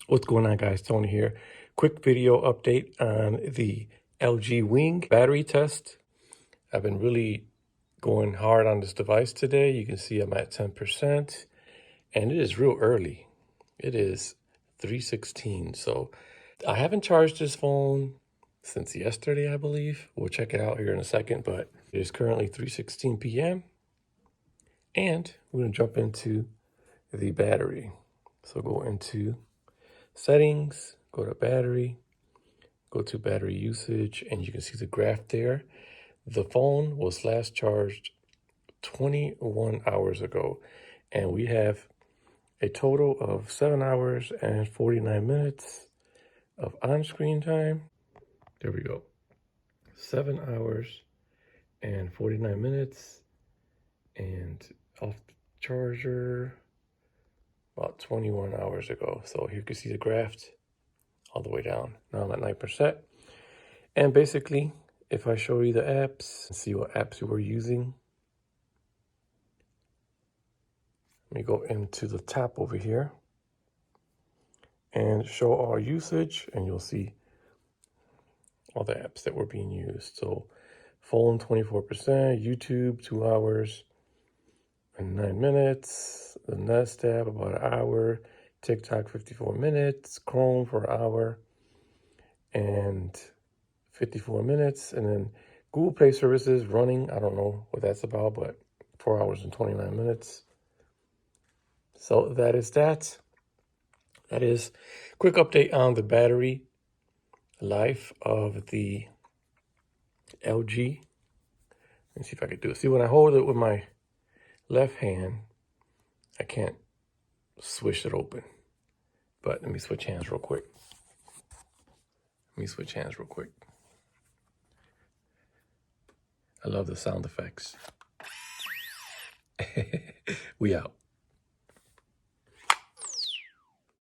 What's going on, guys? Tony here. Quick video update on the LG Wing battery test. I've been really going hard on this device today. You can see I'm at 10%, and it is real early. It is 3:16, so I haven't charged this phone since yesterday, I believe. We'll check it out here in a second, but it is currently 3:16 p.m. and we're gonna jump into the battery. So go into settings, go to battery, go to battery usage, and you can see the graph there. The phone was last charged 21 hours ago, and we have a total of 7 hours and 49 minutes of on-screen time. There we go. 7 hours and 49 minutes, and off the charger about 21 hours ago. So here you can see the graph all the way down. Now I'm at 9%. And basically, if I show you the apps and see what apps you were using, let me go into the top over here and show our usage, and you'll see all the apps that were being used. So phone 24%, YouTube 2 hours and 9 minutes, the Nest tab about an hour, TikTok 54 minutes, Chrome for an hour and 54 minutes, and then Google Play services running. I don't know what that's about, but 4 hours and 29 minutes. So that is that. That is quick update on the battery life of the LG. Let me see if I can do it. See, when I hold it with my left hand, I can't swish it open. But let me switch hands real quick. I love the sound effects. We out.